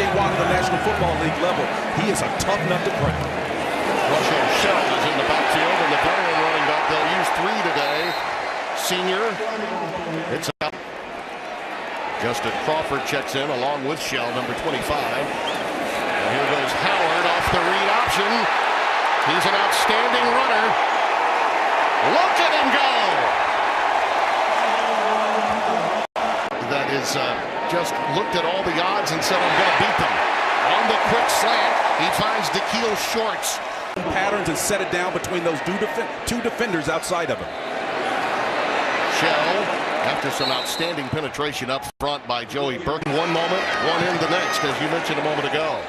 statewide at the National Football League level. He is a tough nut to crack. Russell Shell is in the backfield, and the veteran running back, they'll use 3 today. Senior, it's out. Justin Crawford checks in along with Shell, number 25. And here goes Howard off the read option. He's an outstanding runner. Look at him go! That is just looked at all the odds and said, I'm going to beat them. On the quick slant, he finds DeKeel Shorts. Patterns and set it down between those two defenders outside of him. Shell, after some outstanding penetration up front by Joey Burke. One moment, one in the next, as you mentioned a moment ago.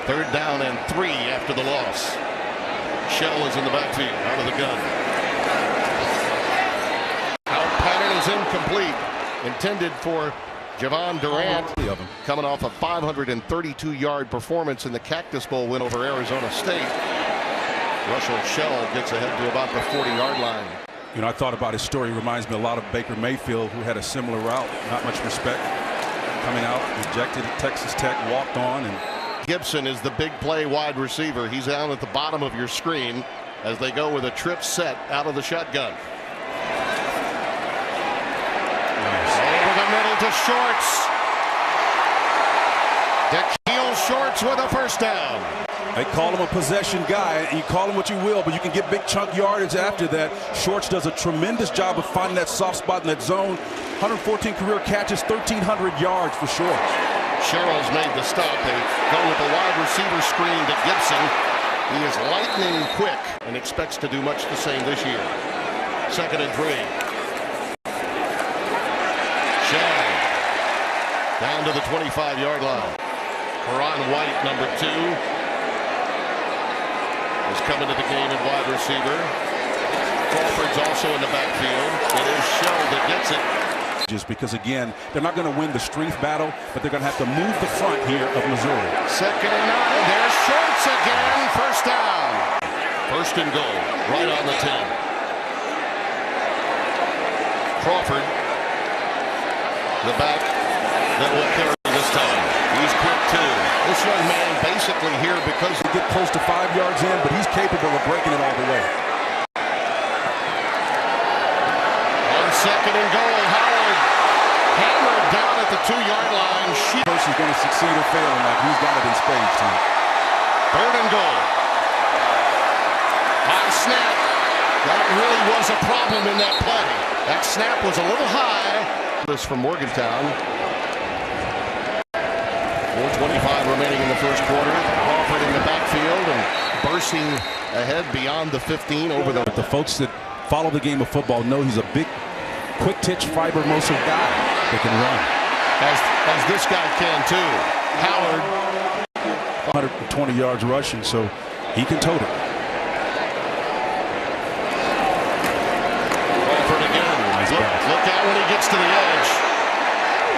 3rd down and 3 after the loss. Shell is in the backfield, out of the gun. Out pattern is incomplete. Intended for Javon Durant, coming off a 532-yard performance in the Cactus Bowl win over Arizona State. Russell Shell gets ahead to about the 40-yard line. You know, I thought about his story. He reminds me a lot of Baker Mayfield, who had a similar route. Not much respect. Coming out, rejected at Texas Tech, walked on. And Gibson is the big play wide receiver. He's down at the bottom of your screen as they go with a trip set out of the shotgun. Over the middle to Shorts. DeKeel Shorts with a 1st down. They call him a possession guy, and you call him what you will, but you can get big chunk yardage after that. Shorts does a tremendous job of finding that soft spot in that zone. 114 career catches, 1,300 yards for Shorts. Sherrill's made the stop. They go with the wide receiver screen to Gibson. He is lightning quick and expects to do much the same this year. 2nd and 3. Shell down to the 25-yard line. Karan White, number 2. is coming to the game in wide receiver. Crawford's also in the backfield. It is Shell that gets it. Just because, again, they're not going to win the strength battle, but they're going to have to move the front here of Missouri. 2nd and 9. There's Shorts again. 1st down. 1st and goal. Right on the 10. Crawford, the back that will carry this time. He's quick too. This young man basically here because he get close to 5 yards in, but he's capable of breaking it all the way. On 2nd and goal, Howard hammered down at the 2-yard line. Person's going to succeed or fail in that. He's got it in spades too. 3rd and goal. High snap. That really was a problem in that play. That snap was a little high. This from Morgantown. 4:25 remaining in the 1st quarter. Crawford in the backfield and bursting ahead beyond the 15 over the. The folks that follow the game of football know he's a big, quick twitch, fiber muscle guy that can run. As this guy can too. Howard. 120 yards rushing, so he can tote it. Crawford again. Nice look out when he gets to the edge.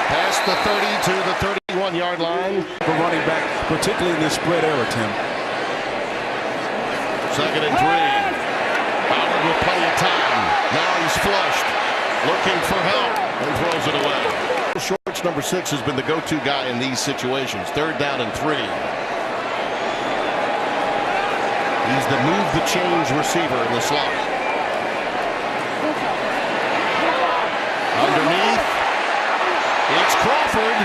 Past the 30 to the 31-yard line. For running back, particularly in this spread era, Tim. 2nd and 3. Howard with plenty of time. Now he's flushed. Looking for help and throws it away. Shorts, number 6, has been the go-to guy in these situations. 3rd down and 3. He's the move-the-change receiver in the slot. Underneath. It's Crawford.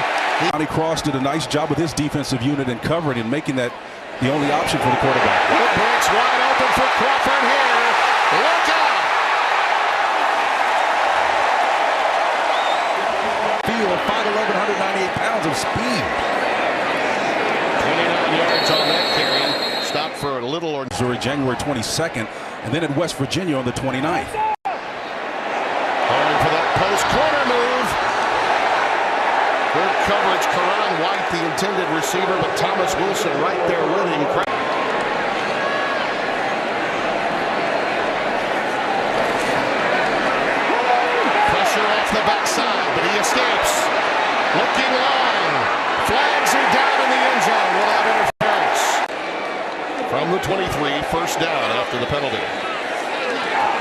Johnny Cross did a nice job with his defensive unit and covering and making that the only option for the quarterback. It breaks wide open for Crawford here. Look out! Field, 5'11", 198 pounds of speed. 29 yards on that carry. Stopped for a little or Missouri, January 22nd, and then at West Virginia on the 29th. Going for that post corner move. Good coverage. Karan White, the intended receiver, but Thomas Wilson right there with him. Pressure off the backside, but he escapes. Looking long. Flags are down in the end zone. We'll have interference. From the 23, 1st down after the penalty.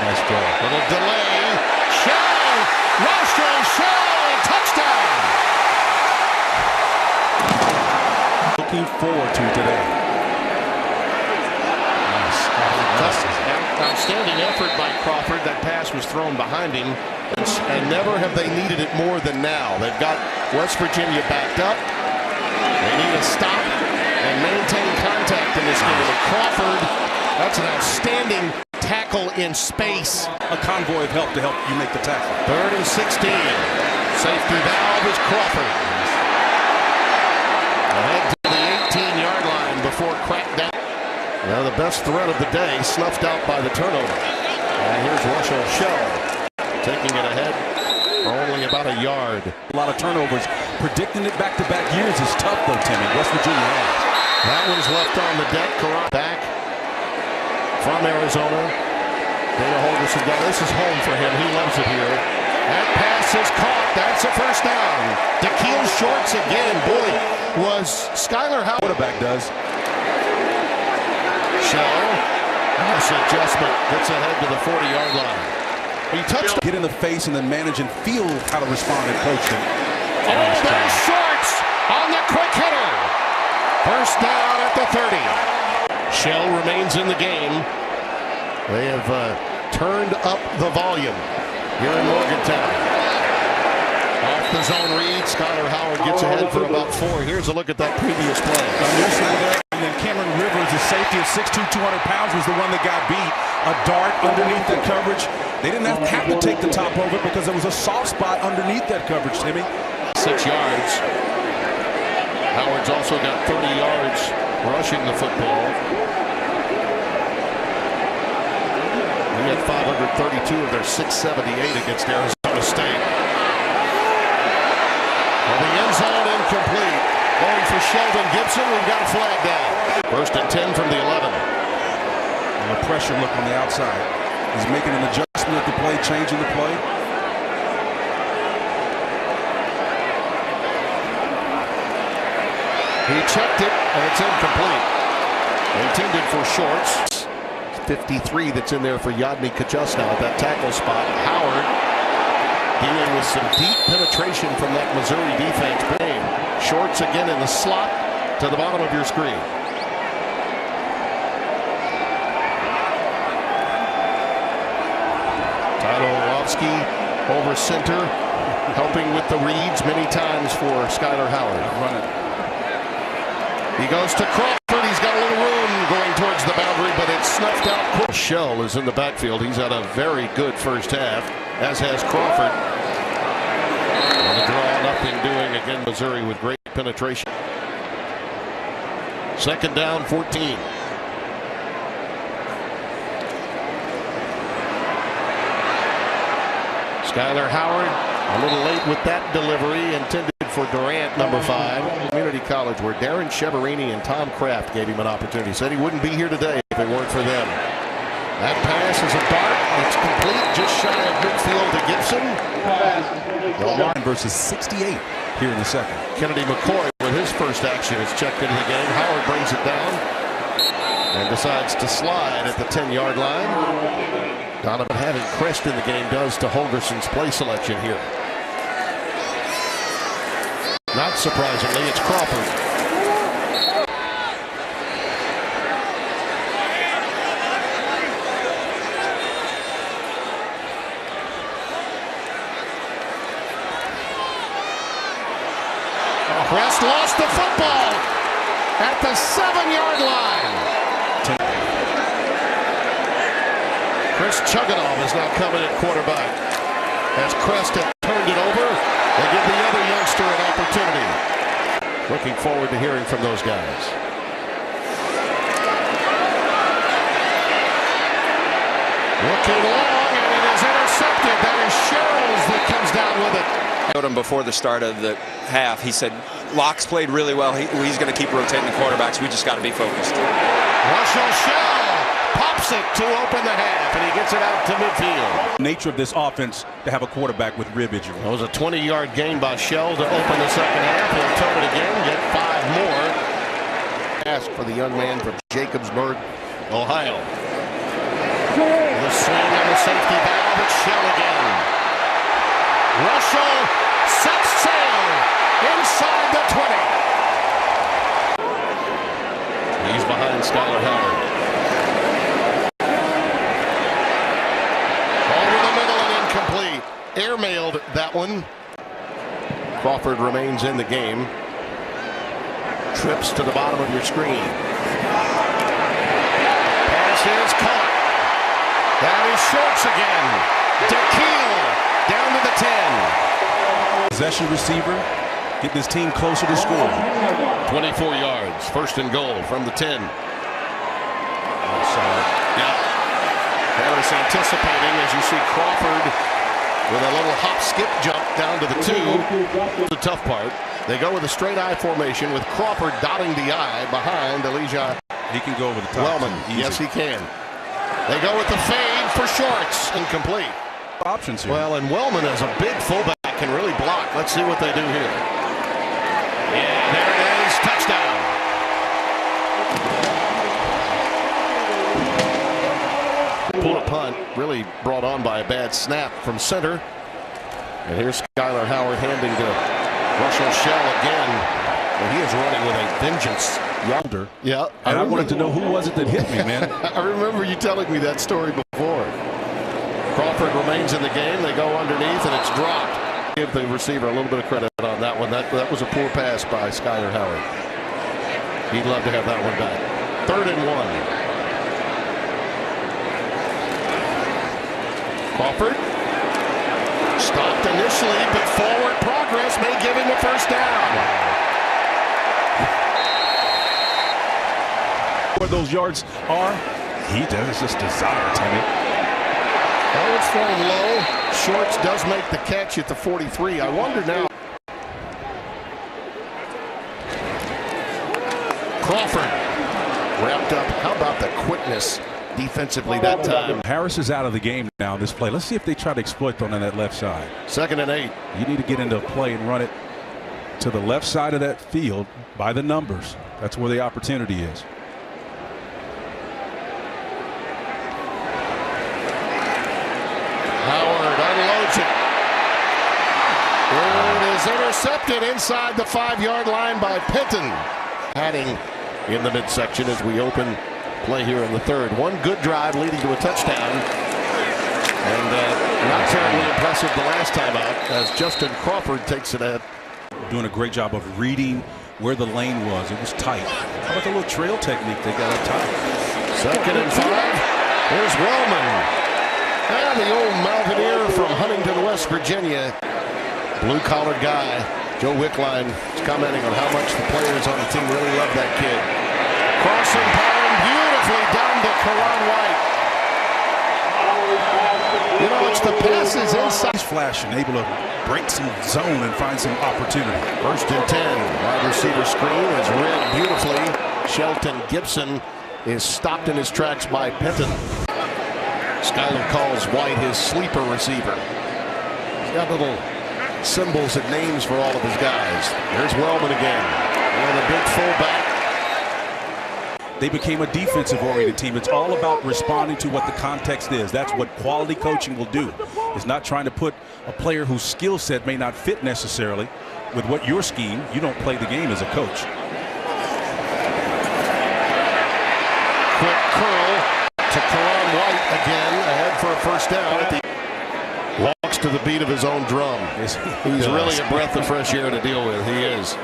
Nice play. Little delay. Shell! Russell Shell! Touchdown! looking forward to today. Outstanding effort by Crawford. That pass was thrown behind him, and never have they needed it more than now. They've got West Virginia backed up. They need a stop and maintain contact in this game. And Crawford, that's an outstanding tackle in space. A convoy of help to help you make the tackle. 3rd and 16. Safety valve is Crawford. Ahead to the 18-yard line before crackdown. Now the best threat of the day snuffed out by the turnover. Here's Russell Shell taking it ahead for only about a yard. A lot of turnovers. Predicting it back-to-back years is tough, though, Timmy. West Virginia has. That one's left on the deck. Back from Arizona. Dana Holgerson got this is home for him. He loves it here. That pass is caught. That's a first down. DeKeel Shorts again. Boy, was Skyler Howard. Quarterback does. Shell. Nice adjustment. Gets ahead to the 40-yard line. He touched. Get in the face and then manage and feel how to respond and coach them. Oh, there's Shorts on the quick hitter. First down at the 30. Shell remains in the game. They have turned up the volume here in Morgantown. Off the zone read. Skyler Howard gets ahead for about 4. Here's a look at that previous play. And then Cameron Rivers, the safety of 6'2", 200 pounds, was the one that got beat. A dart underneath that coverage. They didn't have to take the top over it because there was a soft spot underneath that coverage, Timmy. 6 yards. Howard's also got 30 yards rushing the football. He had 532 of their 678 against Arizona State. Well, the end zone incomplete. Going for Sheldon Gibson. We've got a flag down. 1st and 10 from the 11. And a pressure look on the outside. He's making an adjustment at the play, changing the play. He checked it, and it's incomplete. Intended for Shorts. 53 that's in there for Yadni Kajusna at that tackle spot. Howard dealing with some deep penetration from that Missouri defense. Shorts again in the slot to the bottom of your screen. Tyler over center, helping with the reads many times for Skyler Howard. Running. He goes to Crawford. He's got a little room going towards the boundary, but it's snuffed out. Shell is in the backfield. He's had a very good first half, as has Crawford. On the draw, nothing doing. Again, Missouri with great penetration. 2nd down, 14. Skyler Howard, a little late with that delivery, intended for Durant, number 5. Community College, where Darren Cheverini and Tom Kraft gave him an opportunity. Said he wouldn't be here today if it weren't for them. That pass is a dart. It's complete, just shy of midfield to Gibson. Versus 68 here in the 2nd. Kennedy McCoy with his first action is checked into the game. Howard brings it down and decides to slide at the 10-yard line. Donovan having Crest in the game does to Holgerson's play selection here. Not surprisingly, it's Crawford. Crest lost the football at the 7-yard line. Chris Chuganov is now coming at quarterback. As Crest has turned it over, they give the other youngster an opportunity. Looking forward to hearing from those guys. Looking long, and it is intercepted. That is Sherrills that comes down with it. I told him before the start of the half, he said, Locke's played really well. He's going to keep rotating the quarterbacks. We just got to be focused. Russell Shell pops it to open the half, and he gets it out to midfield. Nature of this offense to have a quarterback with rib injury. That was a 20-yard gain by Shell to open the 2nd half. He'll turn it again, get 5 more. Ask for the young man from Jacobsburg, Ohio. The swing on the safety valve, it's Shell again. Russell sets sail inside the 20. one. Crawford remains in the game. Trips to the bottom of your screen. Pass is caught. That is Shorts again. DeKeel down to the 10. Possession receiver, getting his team closer to score. 24 yards, first and goal from the 10. Harris anticipating as you see Crawford with a little hop skip jump down to the 2. The tough part, they go with a straight I formation with Crawford dotting the I behind Elijah. He can go over the top. Wellman, yes he can. They go with the fade for Shorts, incomplete. Options here. Well, and Wellman as a big fullback can really block. Let's see what they do here. Yeah, there it is, touchdown. Poor punt, really brought on by a bad snap from center. And here's Skylar Howard handing to Russell Shell again. And he is running with a vengeance. Yonder. Yeah. And I wanted to know who was it that hit me, man. I remember you telling me that story before. Crawford remains in the game. They go underneath and it's dropped. Give the receiver a little bit of credit on that one. That was a poor pass by Skylar Howard. He'd love to have that one back. 3rd and 1. Crawford stopped initially, but forward progress may give him the first down. Where those yards are, he does just desire, Timmy. That was thrown low. Shorts does make the catch at the 43. I wonder now. Crawford wrapped up. How about the quickness defensively that time? Harris is out of the game now in this play. Let's see if they try to exploit on that left side. 2nd and 8. You need to get into a play and run it to the left side of that field by the numbers. That's where the opportunity is. Howard unloads it. It is intercepted inside the 5-yard line by Penton. Padding in the midsection as we open play here in the 3rd. One good drive leading to a touchdown. And not terribly impressive the last time out as Justin Crawford takes it at. Doing a great job of reading where the lane was. It was tight. How about the little trail technique they got up top? 2nd and 5. There's Wellman. And the old Mountaineer from Huntington, West Virginia. Blue-collar guy. Joe Wickline is commenting on how much the players on the team really love that kid. Crossing pattern beautifully down to Karan White. You know, it's the passes inside. He's flashing, able to break some zone and find some opportunity. 1st and 10. Wide receiver screen is read beautifully. Shelton Gibson is stopped in his tracks by Penton. Skylar calls White his sleeper receiver. He's got little symbols and names for all of his guys. There's Wellman again. And a big fullback. They became a defensive-oriented team. It's all about responding to what the context is. That's what quality coaching will do. It's not trying to put a player whose skill set may not fit necessarily with what your scheme. You don't play the game as a coach. Quick curl to Karan White again, ahead for a first down. Walks to the beat of his own drum. Yes, He's really a breath of fresh air to deal with. He is.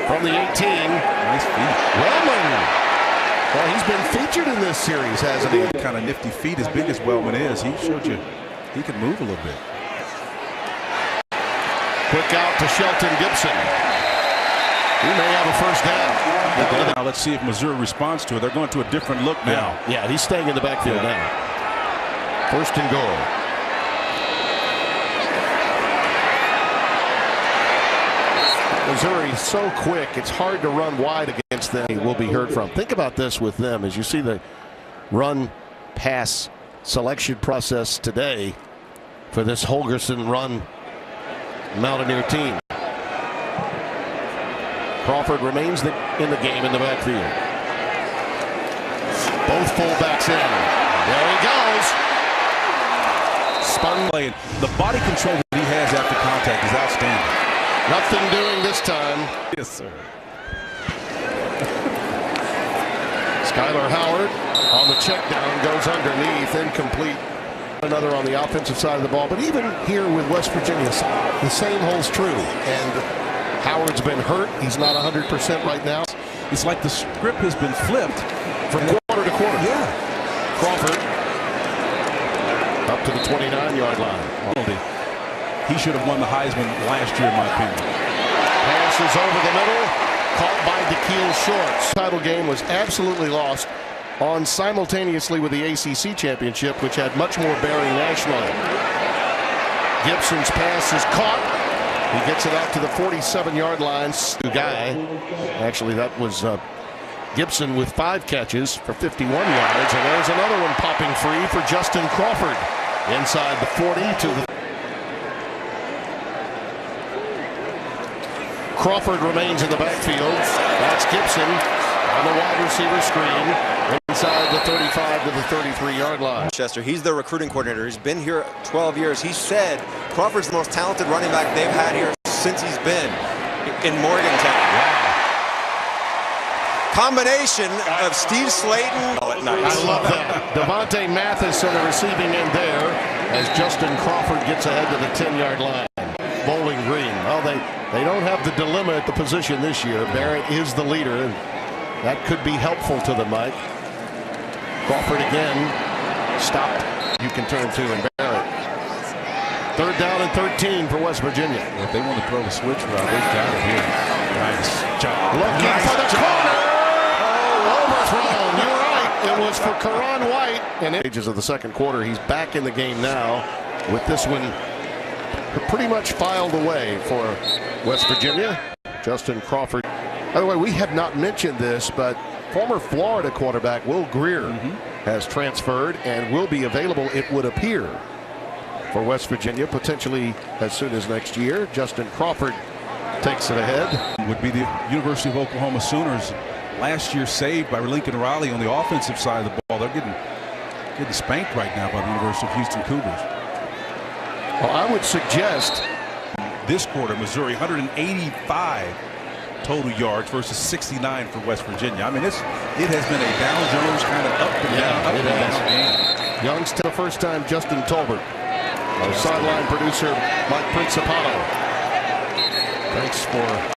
From the 18. Nice feet. Wellman. Well, he's been featured in this series, hasn't he? Kind of nifty feet, as big as Wellman is. He showed you he can move a little bit. Quick out to Shelton Gibson. He may have a first down. Now let's see if Mizzou responds to it. They're going to a different look now. Yeah, he's staying in the backfield now. 1st and goal. Missouri so quick, it's hard to run wide against them. He will be heard from. Think about this with them as you see the run pass selection process today for this Holgerson run Mountaineer team. Crawford remains in the game in the backfield. Both fullbacks in. There he goes. Spun. The body control that he has after contact is outstanding. Nothing doing this time. Yes, sir. Skylar Howard on the check down goes underneath, incomplete Another on the offensive side of the ball. But even here with West Virginia, the same holds true. And Howard's been hurt. He's not 100% right now. It's like the script has been flipped from quarter to quarter. Yeah. Crawford up to the 29-yard line. He should have won the Heisman last year, in my opinion. Pass is over the middle, caught by DeKeel Shorts. The title game was absolutely lost on simultaneously with the ACC championship, which had much more bearing nationally. Gibson's pass is caught. He gets it out to the 47-yard line. Guy, actually, that was Gibson with 5 catches for 51 yards, and there's another one popping free for Justin Crawford inside the 40 to the. Crawford remains in the backfield. That's Gibson on the wide receiver screen inside the 35 to the 33-yard line. Chester, he's the recruiting coordinator. He's been here 12 years. He said Crawford's the most talented running back they've had here since he's been in Morgantown. Wow. Combination of Steve Slayton. Oh, nice. I love that. Devontae Mathis on the receiving end there as Justin Crawford gets ahead to the 10-yard line. Bowling Green. Well, they don't have the dilemma at the position this year. Barrett is the leader, and that could be helpful to them, Mike. Crawford again stopped. You can turn to and Barrett. 3rd down and 13 for West Virginia. If they want to throw the switch route, they've got it here. Nice job. Looking for the corner. Oh, overthrown. You're right. It was for Karan White. And stages of the second quarter, he's back in the game now with this one pretty much filed away for West Virginia. Justin Crawford. By the way, we have not mentioned this, but former Florida quarterback Will Greer has transferred and will be available, it would appear, for West Virginia potentially as soon as next year. Justin Crawford takes it ahead. Would be the University of Oklahoma Sooners last year saved by Lincoln Riley on the offensive side of the ball. They're getting spanked right now by the University of Houston Cougars. Well, I would suggest this quarter, Missouri 185 total yards versus 69 for West Virginia. I mean, it has been a Dow Jones kind of up and down, up and down game. Young's the first time Justin Tolbert. Our sideline producer Mike Principato. Thanks for